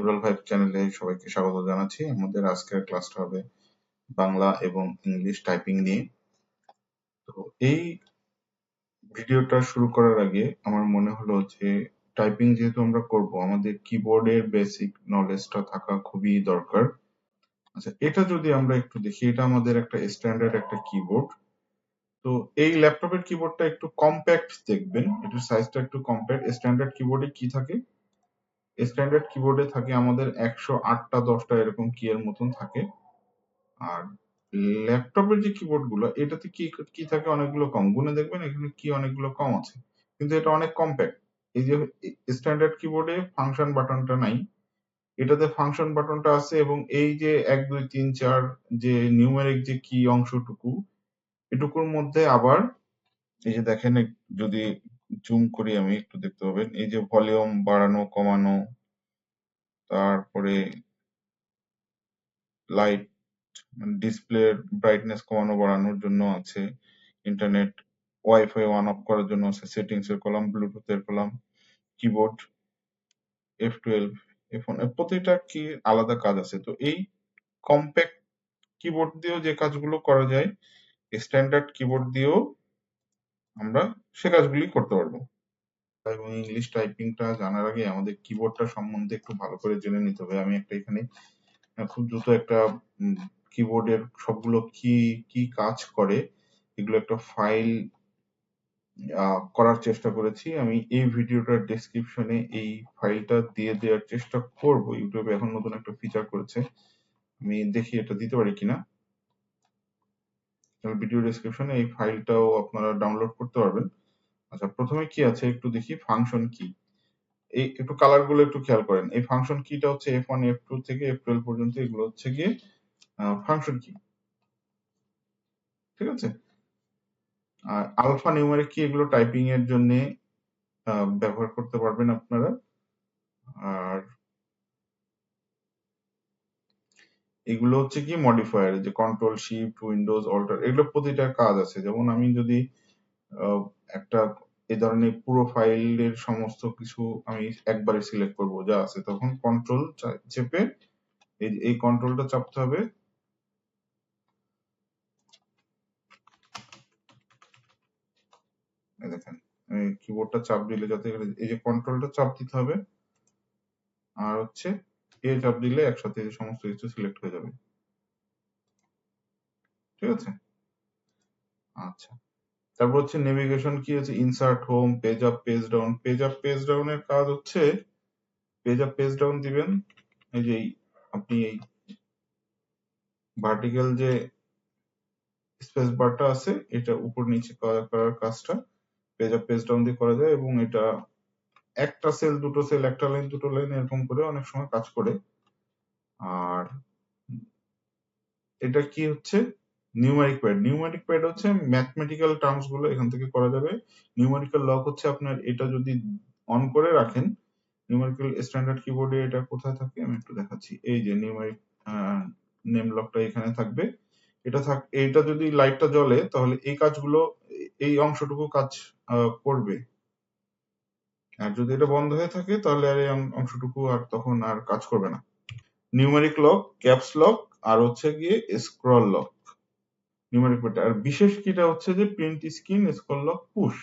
Nural vibe চ্যানেলে সবাইকে স্বাগত জানাচ্ছি। আমাদের আজকের ক্লাসটা হবে বাংলা এবং ইংলিশ টাইপিং নিয়ে। তো এই ভিডিওটা শুরু করার আগে আমার মনে হলো যে টাইপিং যেহেতু আমরা করব, আমাদের কিবোর্ডের বেসিক নলেজটা থাকা খুবই দরকার। আচ্ছা, এটা যদি আমরা একটু দেখি, এটা আমাদের একটা স্ট্যান্ডার্ড একটা কিবোর্ড। তো এই ল্যাপটপের কিবোর্ডটা একটু কম্প্যাক্ট দেখবেন, এটার সাইজটা একটু কম্প্যাক্ট। স্ট্যান্ডার্ড কিবোর্ডে কি থাকে? স্ট্যান্ডার্ড কিবোর্ডে থাকে আমাদের 108টা 10টা এরকম কি এর মতন থাকে। আর ল্যাপটপের যে কিবোর্ড গুলো, এটাতে কি কি থাকে অনেকগুলো কম। গুণে দেখবেন এখানে কি অনেকগুলো কম আছে, কিন্তু এটা অনেক কম্প্যাক্ট। এই যে স্ট্যান্ডার্ড কিবোর্ডে ফাংশন বাটনটা নাই, এটাতে ফাংশন বাটনটা আছে, এবং এই যে 1 2 3 4 যে নিউমেরিক যে কি অংশটুকু, এটুকুর মধ্যে আবার এই যে দেখেন, যদি জুম করি আমি একটু দেখতে পাবেন, এই যে ভলিউম বাড়ানো কমানো, তারপরে লাইট ডিসপ্লের ব্রাইটনেস কমানো বাড়ানোর জন্য আছে, ইন্টারনেট ওয়াইফাই অন অফ করার জন্য আছে সেটিংস এর কলাম, ব্লুটুথ এর কলাম, কিবোর্ড F12 F1 এর প্রতিটা কি আলাদা কাজ আছে। তো এই কম্প্যাক্ট কিবোর্ড দিয়েও যে কাজগুলো করা যায়, স্ট্যান্ডার্ড কিবোর্ড দিয়েও আমরা সে কাজগুলি করতে পারবো। এবং ইংলিশ টাইপিংটা জানার আগে আমাদের কিবোর্ডটা সম্বন্ধে একটু ভালো করে জেনে নিতে হবে। আমি একটা এখানে খুব দ্রুত একটা কিবোর্ডের সবগুলো কি কি কাজ করে এগুলো একটা ফাইল করার চেষ্টা করেছি। আমি এই ভিডিওটার ডেসক্রিপশনে এই ফাইলটা দিয়ে দেওয়ার চেষ্টা করব। ইউটিউবে এখন নতুন একটা ফিচার করেছে, আমি দেখি এটা দিতে পারি কিনা। ভিডিও ডেসক্রিপশনে এই ফাইলটাও আপনারা ডাউনলোড করতে পারবেন। আচ্ছা, প্রথমে কি আছে একটু দেখি, ফাংশন কি। এই একটু কালার গুলো একটু খেয়াল করেন। এই ফাংশন কিটা হচ্ছে F1 F2 থেকে F12 পর্যন্ত, এগুলো হচ্ছে গিয়ে ফাংশন কি, ঠিক আছে। আর আলফা নিউমেরিক কি, এগুলো টাইপিং এর জন্য ব্যবহার করতে পারবেন আপনারা। আর এগুলো হচ্ছে কি মডিফায়ার, যে কন্ট্রোল শিফট উইন্ডোজ অল্টার, এগুলো প্রতিটার কাজ আছে। যেমন আমি যদি একটা এই ধরনের পুরো ফাইলের সমস্ত কিছু আমি একবারে সিলেক্ট করব যা আছে, তখন কন্ট্রোল চেপে এই কন্ট্রোলটা চাপতে হবে। দেখেন কিবোর্ডটা চাপ দিলে যাতে এই যে কন্ট্রোলটা চাপ দিতে হবে, আর হচ্ছে এ চাপ দিলে একসাথে সমস্ত কিছু সিলেক্ট হয়ে যাবে, ঠিক আছে। আচ্ছা, তারপর হচ্ছে নেভিগেশন কি আছে, insert home, page up page down. Page up page ডাউনের কাজ হচ্ছে, পেজ আপ পেজ ডাউন দিবেন, এই যে আপনি এই ভার্টিক্যাল যে স্পেস বারটা আছে, এটা উপর নিচে করার কাজটা পেজ আপ পেজ ডাউন দিয়ে করা যায়, এবং এটা একটা সেল দুটো সেল, একটা লাইন দুটো লাইন এরকম করে অনেক সময় কাজ করে। আর এটা কি হচ্ছে, নিউমেরিক প্যাড। নিউমেরিক প্যাড হচ্ছে ম্যাথমেটিক্যাল টার্মস গুলো এখান থেকে করা যাবে। নিউমেরিক্যাল লক হচ্ছে আপনার, এটা যদি অন করে রাখেন, নিউমেরিক্যাল স্ট্যান্ডার্ড কিবোর্ডে এটা কোথায় থাকে আমি একটু দেখাচ্ছি। এই যে নিউমেরিক নেম লকটা এখানে থাকবে। এটা যদি লাইটটা জ্বলে তাহলে এই কাজগুলো, এই অংশটুকু কাজ করবে। আর যদি এটা বন্ধ হয়ে থাকে তাহলে আর এই অংশটুকু আর তখন আর কাজ করবে না। নিউমেরিক লক, ক্যাপস লক, আর হচ্ছে গিয়ে স্ক্রল লক, নিউমেরিক প্যাড। আর বিশেষ কিটা হচ্ছে যে print screen, scroll lock, push.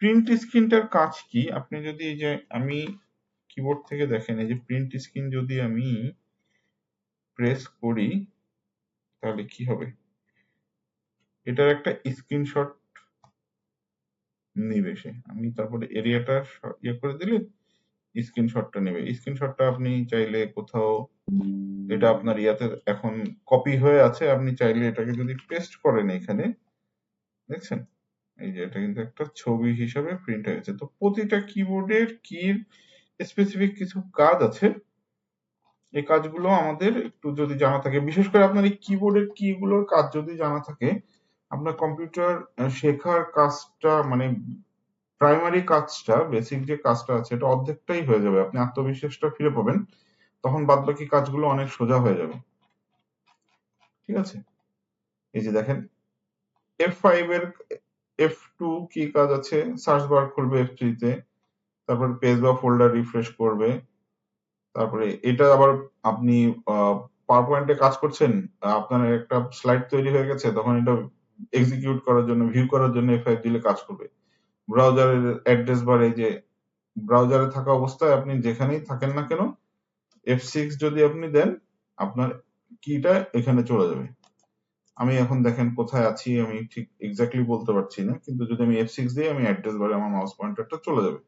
Print স্ক্রিনটার কাজ কি, আপনি যদি এই যে আমি কিবোর্ড থেকে দেখেন, এই যে প্রিন্ট স্ক্রিন যদি আমি প্রেস করি তাহলে কি হবে, এটার একটা স্ক্রিনশট নিবে সে। আমি তারপরে এরিয়াটা ইয়ে করে দিলে স্ক্রিনশটটা নেবে। স্ক্রিনশটটা আপনি চাইলে কোথাও, এটা আপনার ইয়াতে এখন কপি হয়ে আছে, আপনি চাইলে এটাকে যদি পেস্ট করেন এখানে, দেখছেন এই যে এটা কিন্তু একটা ছবি হিসাবে প্রিন্ট হয়ে গেছে। তো প্রতিটা কিবোর্ডের কির স্পেসিফিক কিছু কাজ আছে, এই কাজগুলো আমাদের একটু যদি জানা থাকে, বিশেষ করে আপনার এই কিবোর্ডের কি গুলোর কাজ যদি জানা থাকে, আপনার কম্পিউটার শেখার কাজটা, মানে প্রাইমারি কাজটা, বেসিক যে কাজটা আছে, এটা অর্ধেকটাই হয়ে যাবে। আপনি আত্মবিশ্বাসটা ফিরে পাবেন, তখন বাদ বাকি কাজগুলো অনেক সোজা হয়ে যাবে, ঠিক আছে। এই যে দেখেন F5 এর F2 কি কাজ আছে, সার্চ বার খুলবে F3 তে, তারপর পেজ বা ফোল্ডার রিফ্রেশ করবে, তারপরে এটা আবার আপনি পাওয়ার পয়েন্টে কাজ করছেন, আপনার একটা স্লাইড তৈরি হয়ে গেছে, তখন এটা এক্সিকিউট করার জন্য, ভিউ করার জন্য F5 দিলে কাজ করবে। ব্রাউজারের অ্যাড্রেস বার, এই যে ব্রাউজারে থাকা অবস্থায় আপনি যেখানেই থাকেন না কেন, F6 যদি আপনি দেন, আপনার কিটা এখানে চলে যাবে। আমি এখন দেখেন কোথায় আছি, আমি ঠিক এক্স্যাক্টলি বলতে পারছি না, কিন্তু যদি আমি F6 দিই, আমি অ্যাড্রেস বারে আমার মাউস পয়েন্টারটা চলে যাবে।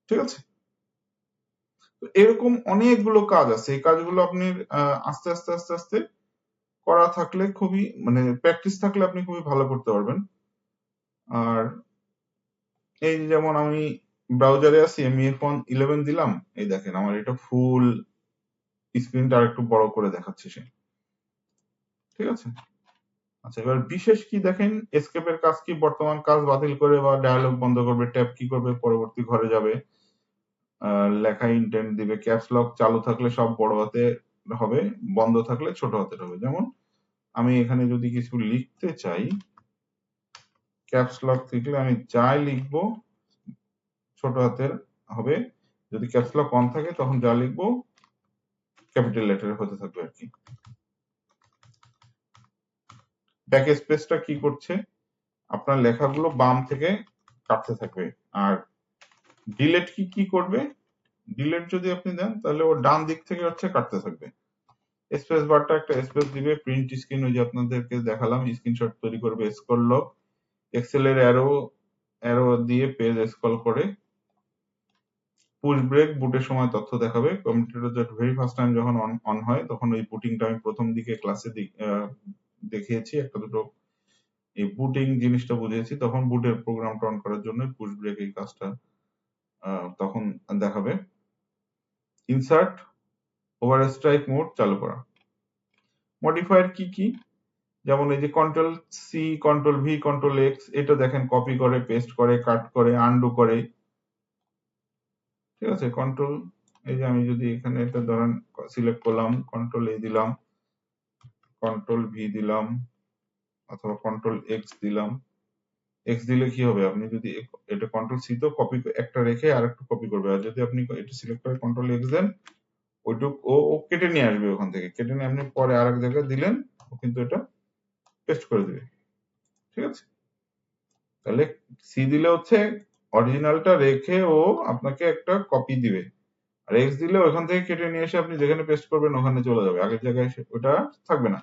ঠিক আছে? তো এরকম অনেকগুলো কাজ আছে, এই কাজগুলো আপনি আস্তে আস্তে আস্তে আস্তে করা থাকলে খুবই, মানে প্র্যাকটিস থাকলে আপনি খুবই ভালো করতে পারবেন। আর এই যেমন আমি ব্রাউজারে আছি, আমি এখন 11 দিলাম, এই দেখেন আমার এটা ফুল স্ক্রিনটা আর একটু বড় করে দেখাচ্ছে সে। ঠিক আছে? আচ্ছা, এবার বিশেষ কি দেখেন, এসকেপের কাজ কি, বর্তমান কাজ বাতিল করে বা ডায়ালগ বন্ধ করবে, ট্যাব কি করবে, পরবর্তী ঘরে যাবে, লেখা ইন্টেন্ট দিবে, ক্যাপস লক চালু থাকলে সব বড় হাতে হবে, বন্ধ থাকলে ছোট হাতের হবে। যেমন আমি এখানে যদি কিছু লিখতে চাই, ক্যাপস লক থাকলে আমি যাই লিখবো ছোট হাতের হবে, যদি ক্যাপস লক অন থাকে তখন যা লিখবো ক্যাপিটাল লেটারে হতে থাকবে আর কি। ব্যাক স্পেসটা কি করছে, আপনার লেখাগুলো বাম থেকে কাটতে থাকবে। আর ডিলেট কি কি করবে, ডিলেট যদি আপনি দেন তাহলে ও ডান দিক থেকে হচ্ছে কাটতে থাকবে। স্পেস বারটা একটা স্পেস দিবে, প্রিন্ট স্ক্রিন ওই যে আপনাদেরকে দেখালাম, স্ক্রিনশট তৈরি করবে, স্ক্রল লক, এক্সেল এর অ্যারো অ্যারো দিয়ে পেজ স্ক্রল করে, পুশ ব্রেক বুটের সময় তথ্য দেখাবে, কম্পিউটার যে ভেরি ফার্স্ট টাইম যখন অন হয় তখন ওই বুটিংটা আমি প্রথম দিকে ক্লাসে দেখিয়েছি, একটা দুটো এই বুটিং জিনিসটা বুঝিয়েছি, তখন বুটের প্রোগ্রামটা অন করার জন্য পুশ ব্রেক এই কাজটা তখন দেখাবে। ইনসার্ট ওভারস্ট্রাইক মোড চালু করা। মডিফায়ার কি কি, যেমন এই যে control C, control V, control X, এটা দেখেন কপি করে, পেস্ট করে, কাট করে, আনডু করে। ঠিক আছে? কন্ট্রোল, এই যে আমি যদি এখানে এটা ধরেন সিলেক্ট করলাম, কন্ট্রোল এ দিলাম, কন্ট্রোল ভি দিলাম, অথবা কন্ট্রোল এক্স দিলাম। এক্স দিলে কি হবে, আপনি যদি এটা কন্ট্রোল সি তো কপি একটা রেখে আর একটু কপি করবে, আর যদি আপনি এটা সিলেক্ট করে কন্ট্রোল এক্স দেন, ওইটুক ও কেটে নিয়ে আসবে, ওখান থেকে কেটে নিয়ে আপনি পরে আরেক জায়গায় দিলেন, ও কিন্তু এটা পেস্ট করে দিবে। ঠিক আছে? তাহলে সি দিলে হচ্ছে অরিজিনালটা রেখে ও আপনাকে একটা কপি দিবে, আর এক্স দিলে ওখান থেকে কেটে নিয়ে এসে আপনি যেখানে পেস্ট করবেন ওখানে চলে যাবে, আগের জায়গায় ওটা থাকবে না।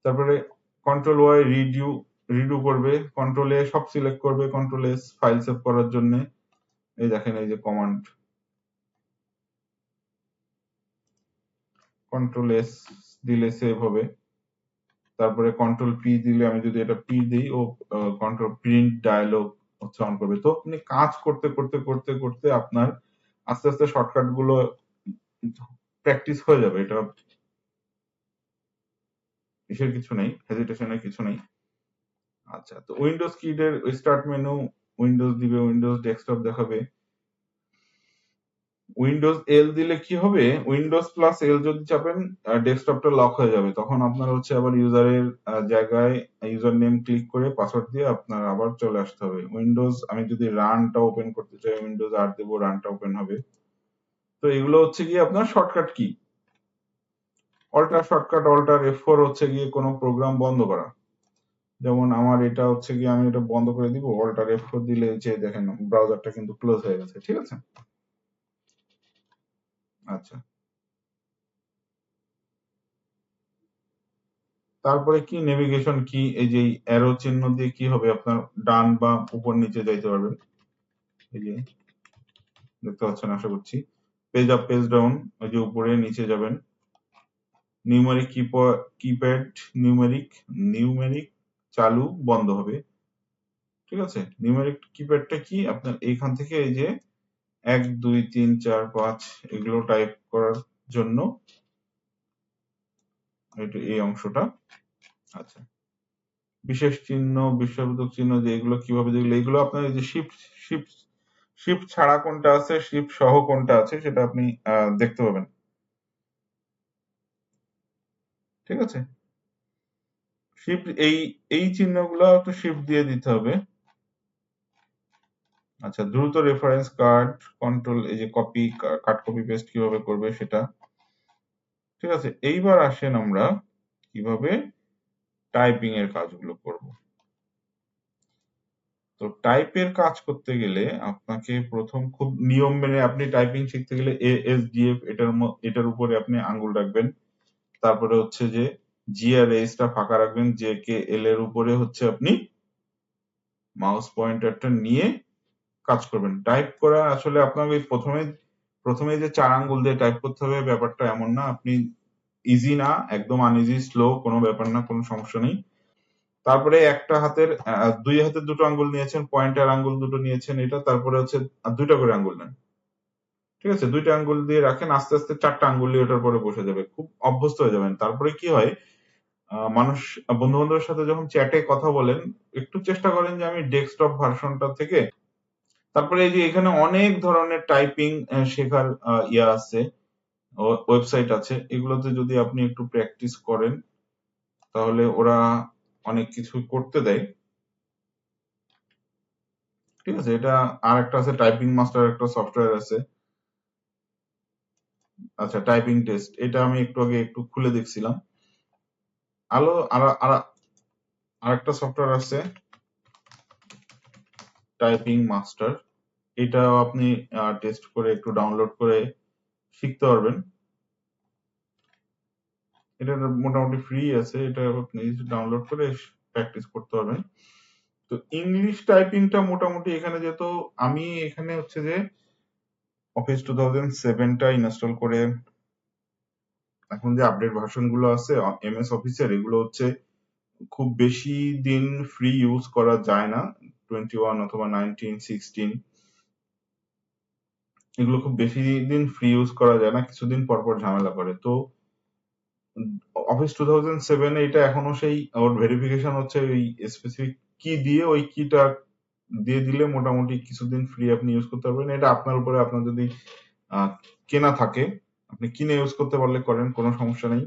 তারপরে কন্ট্রোল ওয়াই রিডু করবে, কন্ট্রোল এ সব সিলেক্ট করবে, কন্ট্রোল এস ফাইল সেভ করার জন্য, এই দেখেন এই যে কমান্ড, কন্ট্রোল এস দিলে সেভ হবে। তারপরে কন্ট্রোল পি দিলে, আমি যদি এটা পি দিই, ও কন্ট্রোল প্রিন্ট ডায়ালগ হচ্ছে অন করবে। তো আপনি কাজ করতে করতে করতে করতে আপনার আস্তে আস্তে শর্টকাট গুলো প্র্যাকটিস হয়ে যাবে, এটা কিসের কিছু নেই, হেজিটেশনের কিছু নেই। আচ্ছা, তো উইন্ডোজ কিডের স্টার্ট মেনু, উইন্ডোজ দিবে, উইন্ডোজ ডেস্কটপ দেখাবে। উইন্ডোজ এল দিলে কি হবে, উইন্ডোজ প্লাস এল যদি চাপেন ডেস্কটপটা লক হয়ে যাবে, তখন আপনার হচ্ছে আবার ইউজারের জায়গায় ইউজার নেম ক্লিক করে পাসওয়ার্ড দিয়ে আপনার আবার চলে আসতে হবে। উইন্ডোজ আমি যদি রানটা ওপেন করতে চাই, উইন্ডোজ আর দেবো, রানটা ওপেন হবে। তো এগুলো হচ্ছে গিয়ে আপনার shortcut key. Alter shortcut, alter F4 হচ্ছে গিয়ে কোনো প্রোগ্রাম বন্ধ করা, যেমন আমার এটা হচ্ছে গিয়ে আমি এটা বন্ধ করে দিব, অল্টার F4 দিলে যে দেখেন ব্রাউজারটা কিন্তু ক্লোজ হয়ে গেছে। ঠিক আছে? আচ্ছা, তারপরে কি নেভিগেশন কি, এই যে অ্যারো চিহ্ন দিয়ে কি হবে, আপনার ডান বা উপর নিচে যাইতে পারবেন, এই যে দেখতে পাচ্ছেন আশা করছি, পেজ আপ পেজ ডাউন, ওই যে উপরে নিচে যাবেন। নিউমেরিক কিপ্যাড, নিউমেরিক চালু বন্ধ হবে। ঠিক আছে? নিউমেরিক কিপ্যাডটা কি, আপনার এইখান থেকে এই যে 1 2 3 4 5 এগুলো টাইপ করার জন্য এটা এই অংশটা। আচ্ছা, বিশেষ চিহ্ন, বিস্ময়বোধক চিহ্ন, যে এগুলো কিভাবে, যেগুলো এগুলো আপনার এই যে শিফট শিফট ছাড়া কোনটা আছে, শিফট সহ কোনটা আছে, সেটা আপনি দেখতে পাবেন। ঠিক আছে? শিফট এই চিহ্নগুলো একটু শিফট দিয়ে দিতে হবে। আচ্ছা, দ্রুত রেফারেন্স কার্ড কন্ট্রোল, এই যে কপি কাট কপি পেস্ট কিভাবে করবে সেটা। ঠিক আছে, এইবার আসেন আমরা কিভাবে টাইপিং এর কাজগুলো করব। তো টাইপের কাজ করতে গেলে আপনাকে প্রথম খুব নিয়ম মেনে আপনি টাইপিং শিখতে গেলে ASDF এটার উপরে আপনি আঙ্গুল রাখবেন। তারপরে হচ্ছে যে জি আর এইচ টা ফাঁকা রাখবেন, জে কে এল এর উপরে হচ্ছে আপনি মাউস পয়েন্টারটা নিয়ে কাজ করবেন। টাইপ করা আসলে আপনাকে প্রথমে যে 4 আঙ্গুল দিয়ে টাইপ করতে হবে ব্যাপারটা এমন না। আপনি ইজি না, একদম আনইজি, স্লো, কোনো ব্যাপার না, কোনো সমস্যা নেই। তারপরে একটা হাতের 2 হাতের 2টো আঙ্গুল নিয়েছেন, পয়েন্টার আঙ্গুল 2টো নিয়েছেন, এটা তারপরে হচ্ছে 2টা করে আঙ্গুল নেন। ঠিক আছে, 2টা আঙ্গুল দিয়ে রাখেন, আস্তে আস্তে 4টা আঙ্গুল দিয়ে ওটার পরে বসে যাবে, খুব অভ্যস্ত হয়ে যাবেন। তারপরে কি হয়, মানুষ বন্ধু বান্ধবের সাথে যখন চ্যাটে কথা বলেন, একটু চেষ্টা করেন যে আমি ডেস্কটপ ভার্সনটা থেকে, তারপরে এই যে এখানে অনেক ধরনের টাইপিং শেখার ইয়া আছে, ওয়েবসাইট আছে, এগুলোতে যদি আপনি একটু প্র্যাকটিস করেন তাহলে ওরা অনেক কিছু করতে দেয়। ঠিক আছে, এটা আর একটা আছে টাইপিং মাস্টার, একটা সফটওয়্যার আছে। আচ্ছা, টাইপিং টেস্ট, এটা আমি একটু আগে একটু খুলে দেখছিলাম। আলো আর আরেকটা সফটওয়্যার আছে টাইপিং মাস্টার, এটাও আপনি টেস্ট করে একটু ডাউনলোড করে শিখতে পারবেন। এটা মোটামুটি ফ্রি আছে, এটা আপনি ডাউনলোড করে প্র্যাকটিস করতে পারবেন। তো ইংলিশ টাইপিংটা মোটামুটি এখানে যেহেতু আমি এখানে হচ্ছে যে অফিস 2007টা ইনস্টল করে, এখন যে আপডেট ভার্সন গুলো আছে এমএস অফিসের, এগুলো হচ্ছে খুব বেশি দিন ফ্রি ইউজ করা যায় না। 21 অথবা 19, 16 এগুলো খুব বেশি দিন ফ্রি ইউজ করা যায় না, কিছুদিন পর পর ঝামেলা করে। তো অফিস 2007 এটা এখনো সেই ওর ভেরিফিকেশন হচ্ছে ওই স্পেসিফিক কি দিয়ে, ওই কিটা দিয়ে দিলে মোটামুটি কিছুদিন ফ্রি আপনি ইউজ করতে পারবেন। এটা আপনার উপরে, আপনার যদি কেনা থাকে আপনি কিনে ইউজ করতে পারলে করেন, কোনো সমস্যা নেই।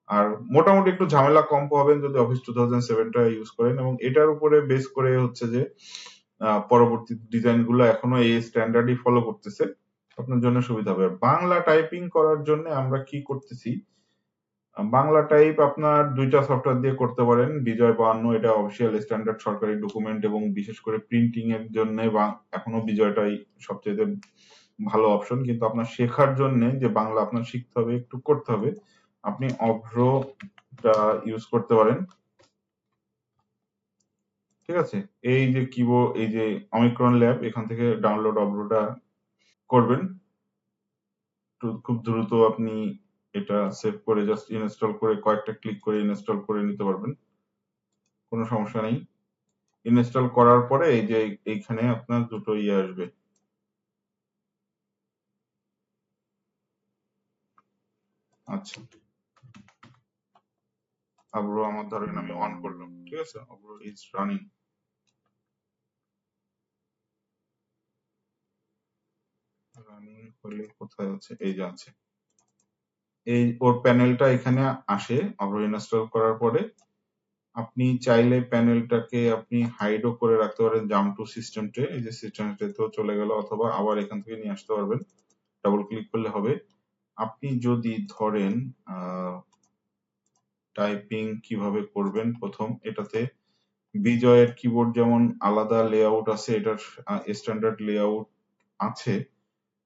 আর মোটামুটি একটু ঝামেলা কম পাবেন যদি অফিস 2007টা ইউজ করেন, এবং এটার উপরে বেস করে হচ্ছে যে পরবর্তী ডিজাইন গুলো এখনো এই স্ট্যান্ডার্ডই ফলো করতেছে, আপনার জন্য সুবিধা হবে। বাংলা টাইপিং করার জন্য আমরা কি করতেছি, বাংলা টাইপ আপনার 2টা সফটওয়্যার দিয়ে করতে পারেন। বিজয় 52, এটা অফিসিয়াল স্ট্যান্ডার্ড সরকারি ডকুমেন্ট, এবং বিশেষ করে প্রিন্টিং এর জন্য এখনো বিজয়টাই সবচেয়ে ভালো অপশন। কিন্তু আপনার শেখার জন্য যে বাংলা আপনার শিখতে হবে, একটু করতে হবে, আপনি অভ্রটা ইউজ করতে পারেন। ঠিক আছে, এই যে কিবোর্ড, এই যে অমিক্রন ল্যাব, এখান থেকে ডাউনলোড অভ্রটা করবেন। খুব দ্রুত আপনি এটা সেভ করে জাস্ট ইনস্টল করে কয়েকটা ক্লিক করে ইনস্টল করে নিতে পারবেন, কোনো সমস্যা নেই। ইনস্টল করার পরে এই যে এইখানে আপনার দুটো ইয়ে আসবে। আচ্ছা, আব্রো আমার ধরেন আমি অন করলাম, ঠিক আছে, আব্রো ইজ রানিং। রানিং হলে কোথায় আছে, এই যে আছে, এই ওর প্যানেলটা এখানে আসে আব্রো ইনস্টল করার পরে। আপনি চাইলে প্যানেলটাকে আপনি হাইডও করে রাখতে পারেন, জাম্প টু সিস্টেমটে, এই যে সিস্টেমটাতেও চলে গেল, অথবা আবার এখান থেকে নিয়ে আসতে পারবেন, ডাবল ক্লিক করলে হবে। আপনি যদি ধরেন টাইপিং কিভাবে করবেন, প্রথম এটাতে বিজয়ের কিবোর্ড যেমন আলাদা লেআউট আছে, এটার স্ট্যান্ডার্ড লেআউট আছে,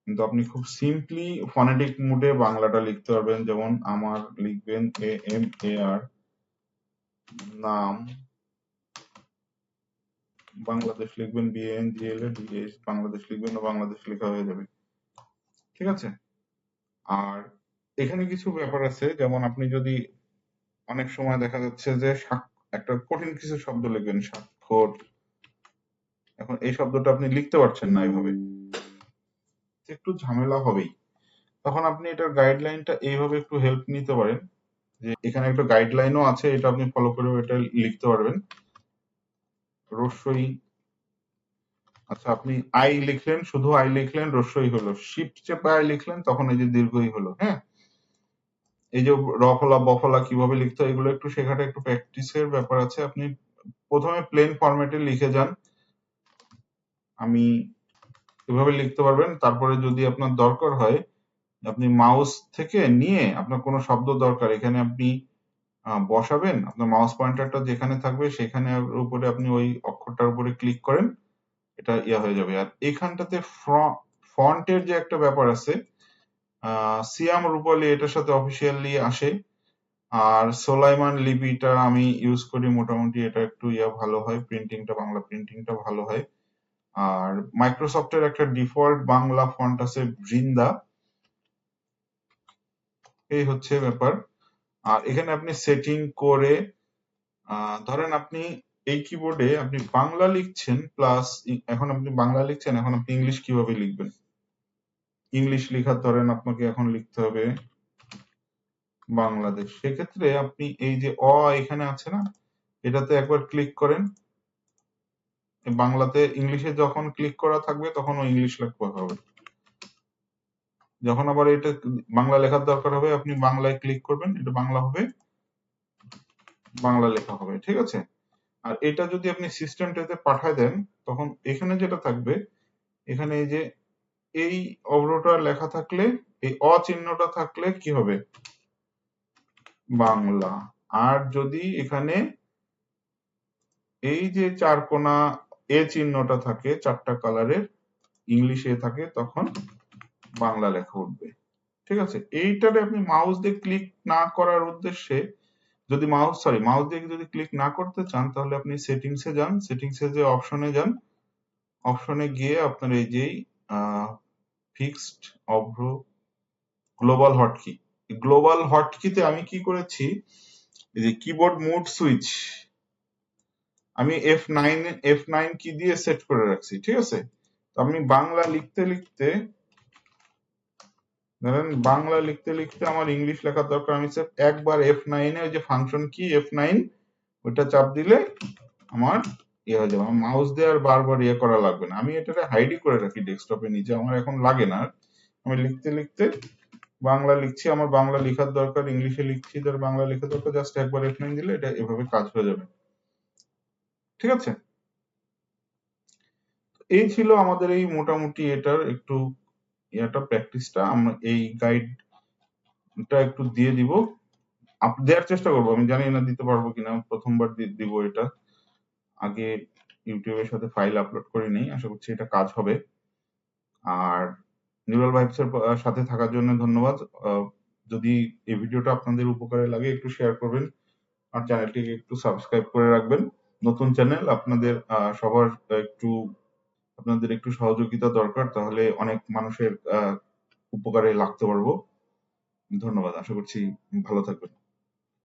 কিন্তু আপনি খুব সিম্পলি ফনেটিক মোডে বাংলাটা লিখতে পারবেন। যেমন আমার লিখবেন AMAR, নাম বাংলাদেশ লিখবেন, BANGLADES বাংলাদেশ লিখবেন, বাংলাদেশ লেখা হয়ে যাবে। ঠিক আছে, আর এখানে কিছু ব্যাপার আছে, যেমন আপনি যদি অনেক সময় দেখা যাচ্ছে যে একটা কঠিন কিছু শব্দ লিখবেন, স্বাক্ষর, এখন এই শব্দটা আপনি লিখতে পারছেন না এইভাবে, একটু ঝামেলা হবেই। তখন আপনি এটার গাইডলাইনটা এইভাবে একটু হেল্প নিতে পারেন, যে এখানে একটা গাইডলাইনও আছে, এটা আপনি ফলো করে এটা লিখতে পারবেন। রস্যই, আচ্ছা, আপনি আই লিখলেন, শুধু আই লিখলেন, রস্যই হলো, শিফট চেপে আই লিখলেন, তখন এই যে দীর্ঘই হলো। হ্যাঁ, এই যে রফলা বফলা কিভাবে লিখতে হয়, এগুলো একটু শেখাটা একটু প্র্যাকটিসের ব্যাপার আছে। আপনি প্রথমে প্লেন ফরম্যাটে লিখে যান। আমি এভাবে লিখতে পারবেন। তারপরে যদি আপনার দরকার হয় আপনি মাউস থেকে নিয়ে আপনার কোনো শব্দ দরকার এখানে আপনি বসাবেন, আপনার মাউস পয়েন্টারটা যেখানে থাকবে সেখানে উপরে আপনি ওই অক্ষরটার উপরে ক্লিক করেন, এটা হয়ে যাবে। আর এখানটাতে ফন্টের যে একটা ব্যাপার আছে, সিয়াম রূপালী এটার সাথে অফিসিয়ালি আসে। আর সোলাইমান লিপিটা আমি ইউজ করি মোটামুটি, এটা একটু ভালো হয়, প্রিন্টিংটা বাংলা প্রিন্টিংটা ভালো হয়। আর মাইক্রোসফটের একটা ডিফল্ট বাংলা ফন্ট আছে বৃন্দা, এই হচ্ছে ব্যাপার। আর এখানে আপনি সেটিং করে ধরেন আপনি এই কিবোর্ডে আপনি বাংলা লিখছেন প্লাস এখন আপনি বাংলা লিখছেন, এখন আপনি ইংলিশ কিভাবে লিখবেন? ইংলিশ লেখার ধরেন আপনাকে এখন লিখতে হবে বাংলাদেশ, সেক্ষেত্রে আপনি এই যে এখানে আছে না, এটাতে একবার ক্লিক করেন। বাংলাতে ইংলিশে যখন ক্লিক করা থাকবে তখন ও ইংলিশ লেখা হবে। যখন আবার এটা বাংলা লেখার দরকার হবে আপনি বাংলায় ক্লিক করবেন, এটা বাংলা হবে, বাংলা লেখা হবে, ঠিক আছে। আর এটা যদি আপনি সিস্টেমটাতে পাঠায় দেন তখন এখানে যেটা থাকবে, এখানে এই যে এই অবরোটা লেখা থাকলে, এই চিহ্নটা থাকলে কি হবে? বাংলা। আর যদি এখানে এই যে চার কোনা চিহ্নটা থাকে চারটা কালারের, ইংলিশে থাকে, তখন বাংলা লেখা উঠবে, ঠিক আছে। এইটারে আপনি মাউস দিয়ে ক্লিক না করার উদ্দেশ্যে, যদি মাউস দিয়ে যদি ক্লিক না করতে চান তাহলে আপনি সেটিংসে যান, সেটিংসে যে অপশনে যান, অপশনে গিয়ে আপনার এই যে ফিক্সড অভ্র গ্লোবাল হটকি, গ্লোবাল হটকিতে আমি কি করেছি, এই যে কিবোর্ড মোড সুইচ আমি F9 কি দিয়ে সেট করে রাখছি, ঠিক আছে। তো আমি বাংলা লিখতে লিখতে, ধরেন বাংলা লিখতে লিখতে আমার ইংলিশ লেখার দরকার, আমি একবার F9 এ ওই যে ফাংশন কি F9 ওইটা চাপ দিলে আমার হয়ে যাবে, আমার মাউস দিয়ে আর বারবার করা লাগবে না। আমি এটাকে হাইডই করে রাখি ডেস্কটপের নিচে, আমার এখন লাগে না। আমি লিখতে লিখতে বাংলা লিখছি, আমার বাংলা লেখার দরকার, ইংলিশে লিখছি, ধর বাংলা লেখার দরকার, জাস্ট একবার F9 দিলে এটা এভাবে কাজ হয়ে যাবে, ঠিক আছে। এই ছিল আমাদের এই মোটামুটি এটার একটু প্র্যাকটিসটা। আমরা এই গাইডটা একটু দিয়ে দিব, দেওয়ার চেষ্টা করবো, আমি জানি না দিতে পারবো কিনা, প্রথমবার দিব এটা, আগে ইউটিউবের সাথে ফাইল আপলোড করে নেই, আশা করছি এটা কাজ হবে। আর নিউরাল ভাইবস এর সাথে থাকার জন্য ধন্যবাদ। যদি এই ভিডিওটা আপনাদের উপকারে লাগে একটু শেয়ার করবেন, আর চ্যানেলটিকে একটু সাবস্ক্রাইব করে রাখবেন। নতুন চ্যানেল, আপনাদের সবার আপনাদের একটু সহযোগিতা দরকার, তাহলে অনেক মানুষের উপকারে লাগতে পারবো। ধন্যবাদ, আশা করছি ভালো থাকবেন।